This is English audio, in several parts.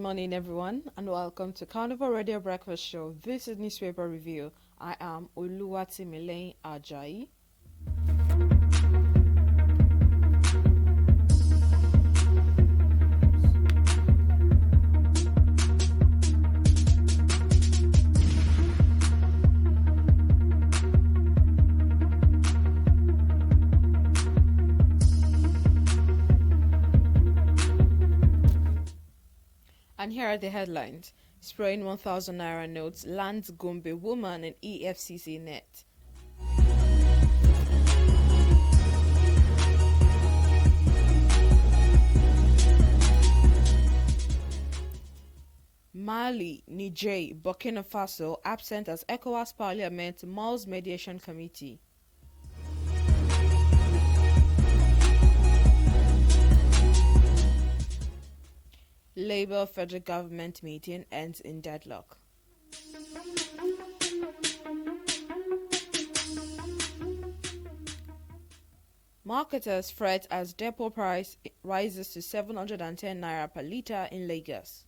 morning, everyone, and welcome to Carnival Radio Breakfast Show. This is Newspaper Review. I am Oluwatimileyin Ajayi. And here are the headlines. Spraying 1,000 naira notes lands Gombe woman in EFCC net. Mali, Niger, Burkina Faso absent as ECOWAS Parliament mulls mediation committee. Labour federal government meeting ends in deadlock. Marketers fret as depot price rises to 710 naira per litre in Lagos.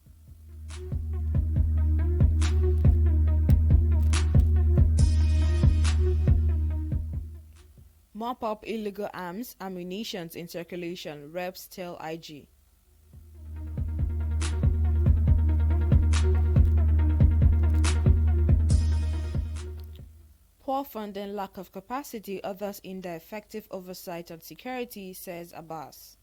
Mop up illegal arms, ammunitions in circulation, reps tell IG. Poor funding, lack of capacity, others in the effective oversight on security, says Abbas.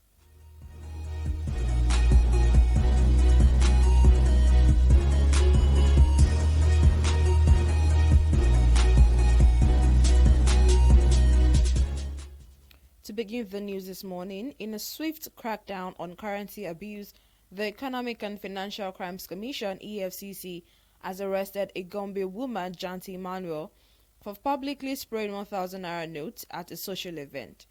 To begin the news this morning, in a swift crackdown on currency abuse, the Economic and Financial Crimes Commission (EFCC) has arrested a Gombe woman, Janti Emmanuel, for publicly spraying 1,000 naira notes at a social event.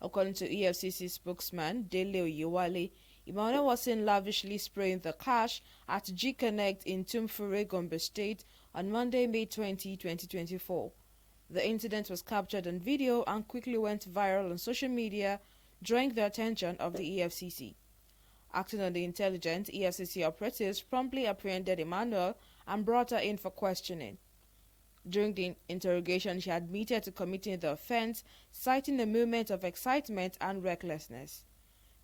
According to EFCC spokesman Dele Oyewale, Emmanuel was seen lavishly spraying the cash at G Connect in Tumfure, Gombe State on Monday, May 20, 2024. The incident was captured on video and quickly went viral on social media, drawing the attention of the EFCC. Acting on the intelligence, EFCC operatives promptly apprehended Emmanuel and brought her in for questioning. During the interrogation, she admitted to committing the offense, citing a moment of excitement and recklessness.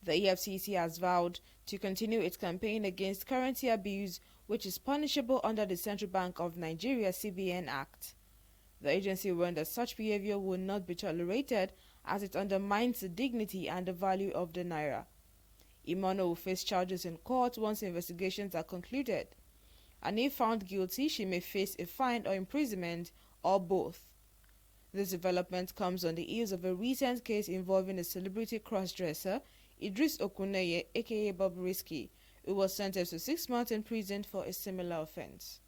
The EFCC has vowed to continue its campaign against currency abuse, which is punishable under the Central Bank of Nigeria (CBN) Act. The agency warned that such behavior will not be tolerated as it undermines the dignity and the value of the naira. Emmanuel will face charges in court once investigations are concluded, and if found guilty, she may face a fine or imprisonment, or both. This development comes on the heels of a recent case involving a celebrity cross-dresser, Idris Okuneye, aka Bob Risky, who was sentenced to 6 months in prison for a similar offense.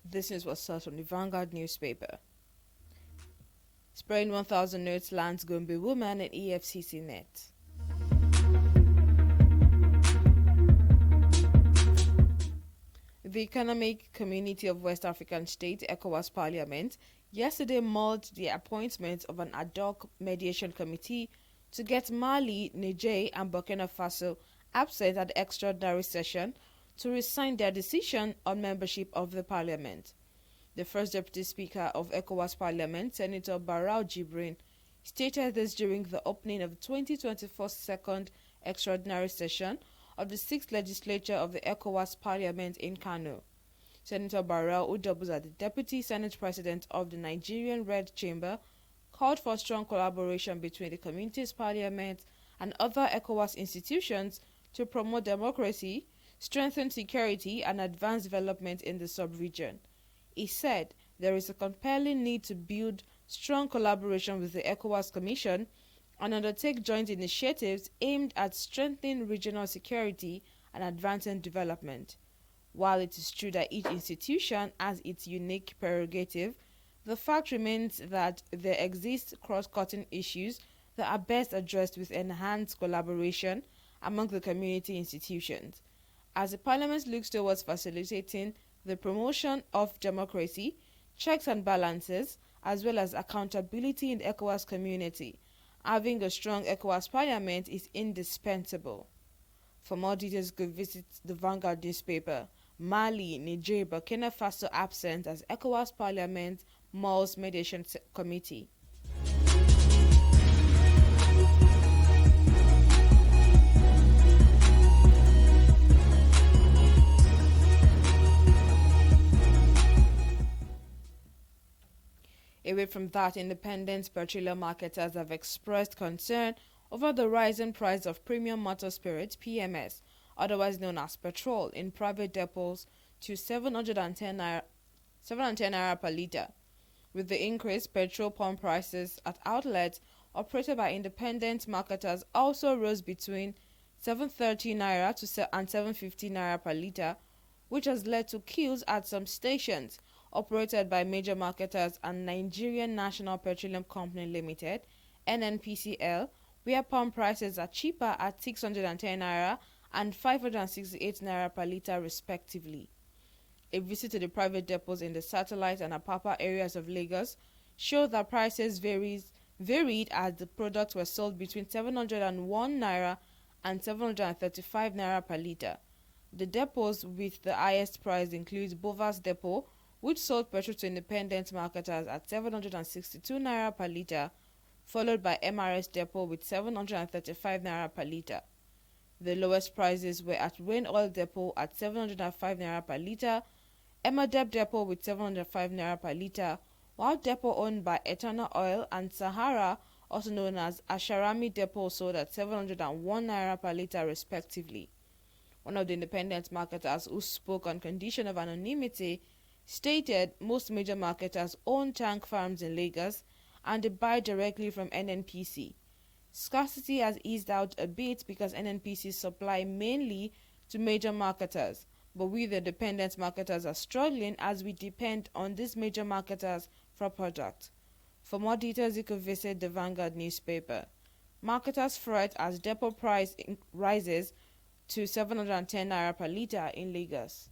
This news was sourced from the Vanguard newspaper. Spraying 1,000 notes lands Gombe woman in EFCC net. The Economic Community of West African States, ECOWAS Parliament, yesterday mulled the appointment of an ad hoc mediation committee to get Mali, Niger, and Burkina Faso absent at the extraordinary session to resign their decision on membership of the parliament. The first deputy speaker of ECOWAS Parliament, Senator Barau Jibrin, stated this during the opening of the 2024 second extraordinary session of the 6th legislature of the ECOWAS Parliament in Kano. Senator Barau, who doubles as the deputy Senate president of the Nigerian Red Chamber, called for strong collaboration between the community's parliament and other ECOWAS institutions to promote democracy, strengthen security, and advance development in the sub-region. He said there is a compelling need to build strong collaboration with the ECOWAS Commission and undertake joint initiatives aimed at strengthening regional security and advancing development. While it is true that each institution has its unique prerogative, the fact remains that there exist cross-cutting issues that are best addressed with enhanced collaboration among the community institutions. As the Parliament looks towards facilitating the promotion of democracy, checks and balances, as well as accountability in the ECOWAS community, having a strong ECOWAS Parliament is indispensable. For more details, you could visit the Vanguard newspaper. Mali, Niger, Burkina Faso absent as ECOWAS Parliament mulls mediation committee. Away from that, independent petroleum marketers have expressed concern over the rising price of premium motor spirit (PMS), otherwise known as petrol, in private depots to 710 naira per litre. With the increase, petrol pump prices at outlets operated by independent marketers also rose between 730 naira and 750 naira per litre, which has led to queues at some stations operated by major marketers and Nigerian National Petroleum Company Limited (NNPCL), where pump prices are cheaper at 610 naira and 568 naira per litre respectively. A visit to the private depots in the Satellite and Apapa areas of Lagos showed that prices varied as the products were sold between 701 naira and 735 naira per litre. The depots with the highest price include Bovas Depot, which sold petrol to independent marketers at 762 naira per litre, followed by MRS Depot with 735 naira per litre. The lowest prices were at Rain Oil Depot at 705 naira per litre, Emadeb Depot with 705 naira per litre, while depot owned by Eternal Oil and Sahara, also known as Asharami Depot, sold at 701 naira per litre respectively. One of the independent marketers who spoke on condition of anonymity stated most major marketers own tank farms in Lagos and they buy directly from NNPC. Scarcity has eased out a bit because NNPC supply mainly to major marketers, but we the independent marketers are struggling as we depend on these major marketers for product. For more details, you could visit the Vanguard newspaper. Marketers fret as depot price rises to 710 naira per litre in Lagos.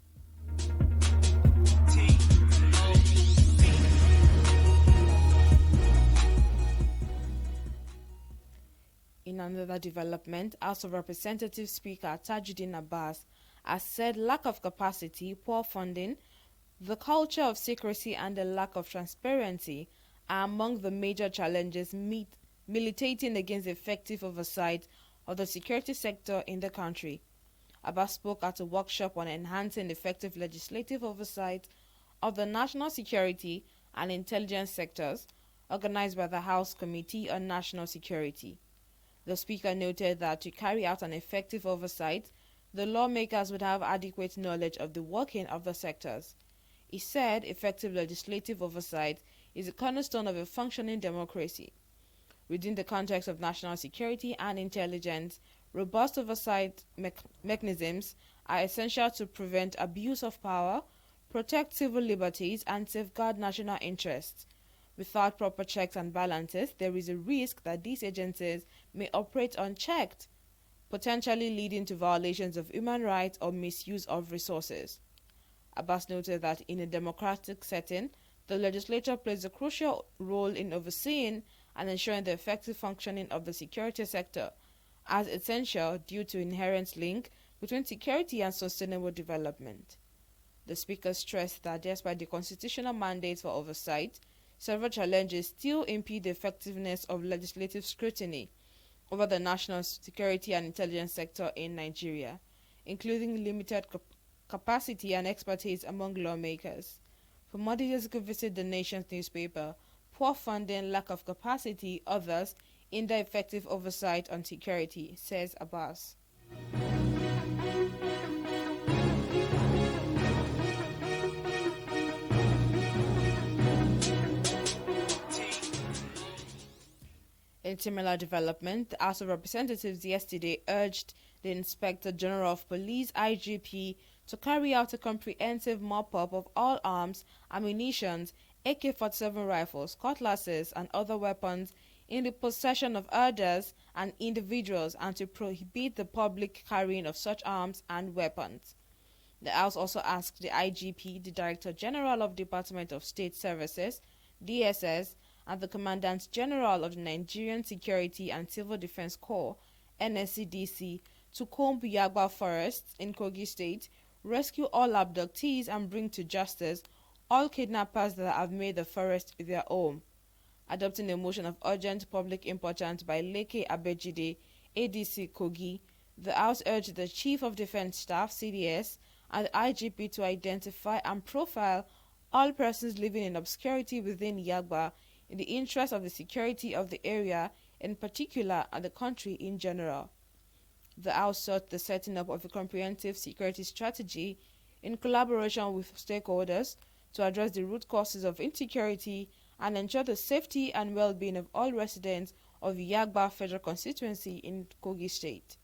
In another development, House of Representatives Speaker Tajuddin Abbas has said lack of capacity, poor funding, the culture of secrecy and the lack of transparency are among the major challenges militating against effective oversight of the security sector in the country. Abbas spoke at a workshop on enhancing effective legislative oversight of the national security and intelligence sectors organized by the House Committee on National Security. The Speaker noted that to carry out an effective oversight, the lawmakers would have adequate knowledge of the working of the sectors. He said effective legislative oversight is a cornerstone of a functioning democracy. Within the context of national security and intelligence, robust oversight mechanisms are essential to prevent abuse of power, protect civil liberties, and safeguard national interests. Without proper checks and balances, there is a risk that these agencies may operate unchecked, potentially leading to violations of human rights or misuse of resources. Abbas noted that in a democratic setting, the legislature plays a crucial role in overseeing and ensuring the effective functioning of the security sector, as essential due to inherent link between security and sustainable development. The Speaker stressed that despite the constitutional mandate for oversight, several challenges still impede the effectiveness of legislative scrutiny over the national security and intelligence sector in Nigeria, including limited capacity and expertise among lawmakers. For more details, you could visit the Nation's newspaper. Poor funding, lack of capacity, others in the effective oversight on security, says Abbas. In similar development, the House of Representatives yesterday urged the Inspector General of Police (IGP) to carry out a comprehensive mop-up of all arms, ammunition, AK-47 rifles, cutlasses, and other weapons in the possession of others and individuals and to prohibit the public carrying of such arms and weapons. The House also asked the IGP, the Director General of Department of State Services, DSS, and the Commandant General of the Nigerian Security and Civil Defense Corps, NSCDC, to comb Yagba forests in Kogi State, rescue all abductees and bring to justice all kidnappers that have made the forest their home. Adopting a motion of urgent public importance by Leke Abejide, ADC Kogi, the House urged the Chief of Defense Staff, CDS, and the IGP to identify and profile all persons living in obscurity within Yagba in the interest of the security of the area in particular and the country in general. The House sought the setting up of a comprehensive security strategy in collaboration with stakeholders to address the root causes of insecurity and ensure the safety and well-being of all residents of Yagba Federal Constituency in Kogi State.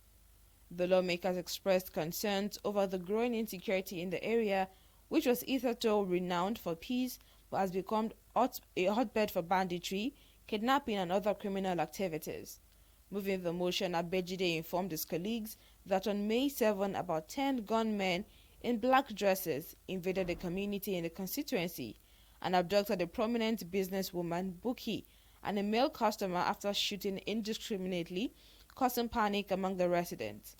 The lawmakers expressed concerns over the growing insecurity in the area, which was hitherto renowned for peace but has become a hotbed for banditry, kidnapping and other criminal activities. Moving the motion, Abejide informed his colleagues that on May 7, about 10 gunmen in black dresses invaded the community in the constituency and abducted a prominent businesswoman, Buki, and a male customer after shooting indiscriminately, causing panic among the residents.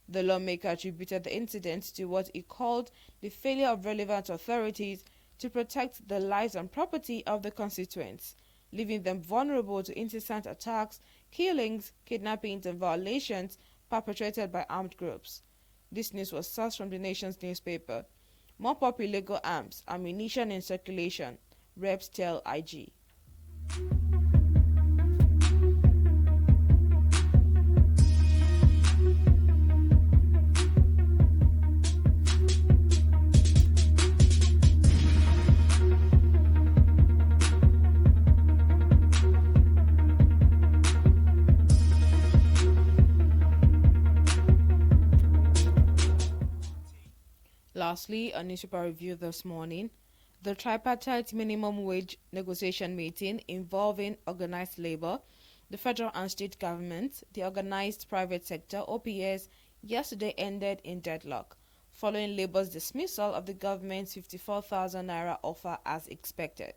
The lawmaker attributed the incident to what he called the failure of relevant authorities to protect the lives and property of the constituents, leaving them vulnerable to incessant attacks, killings, kidnappings, and violations perpetrated by armed groups. This news was sourced from the nation's newspaper. More pop illegal arms, ammunition in circulation, reps tell IG. Lastly, a newspaper review this morning. The tripartite minimum wage negotiation meeting involving organized labor, the federal and state governments, the organized private sector (OPS) yesterday ended in deadlock, following Labour's dismissal of the government's 54,000 naira offer as expected.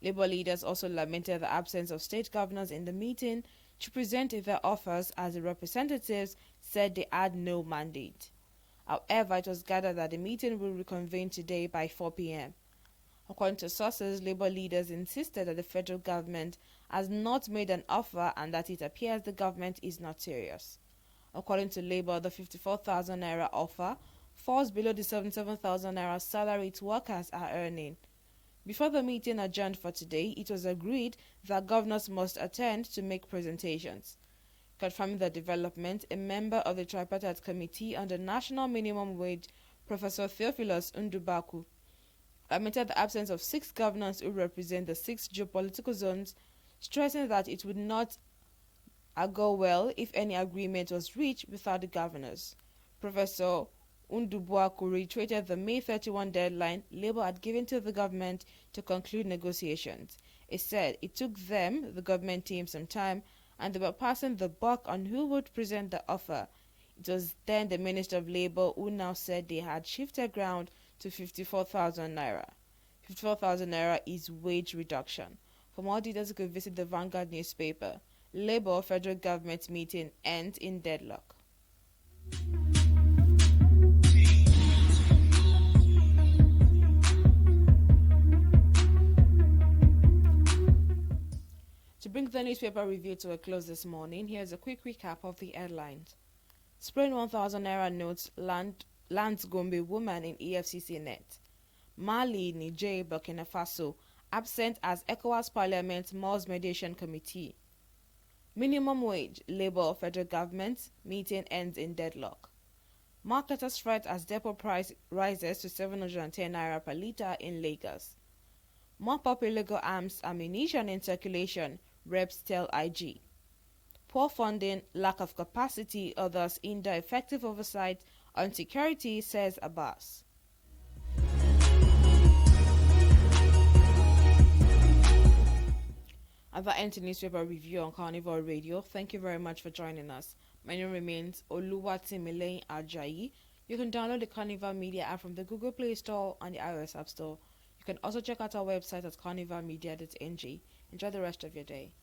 Labour leaders also lamented the absence of state governors in the meeting to present their offers, as the representatives said they had no mandate. However, it was gathered that the meeting will reconvene today by 4 p.m. According to sources, Labour leaders insisted that the federal government has not made an offer and that it appears the government is not serious. According to Labour, the 54,000 naira offer falls below the 77,000 naira salary its workers are earning. Before the meeting adjourned for today, it was agreed that governors must attend to make presentations. Confirming the development, a member of the tripartite committee on the national minimum wage, Professor Theophilus Ndubaku, lamented the absence of 6 governors who represent the 6 geopolitical zones, stressing that it would not go well if any agreement was reached without the governors. Professor Ndubaku reiterated the May 31 deadline Labour had given to the government to conclude negotiations. He said it took them, the government team, some time, and they were passing the buck on who would present the offer. It was then the Minister of Labour who now said they had shifted ground to 54,000 naira. 54,000 naira is wage reduction. For more details, you could visit the Vanguard newspaper. Labour federal government meeting ends in deadlock. To bring the newspaper review to a close this morning, here's a quick recap of the headlines. Spraying 1,000 naira notes lands Gombe woman in EFCC net. Mali, Niger, Burkina Faso absent as ECOWAS Parliament Malls Mediation Committee. Minimum wage, Labour federal government meeting ends in deadlock. Marketers fret as depot price rises to 710 naira per litre in Lagos. More pop illegal arms, ammunition in circulation, reps tell IG. Poor funding, lack of capacity, others hinder effective oversight on security, says Abbas. And that ends the newspaper review on Carnival Radio. Thank you very much for joining us. My name remains Oluwatimileyin Ajayi. You can download the Carnival Media app from the Google Play Store and the iOS App Store. You can also check out our website at carnivalmedia.ng. Enjoy the rest of your day.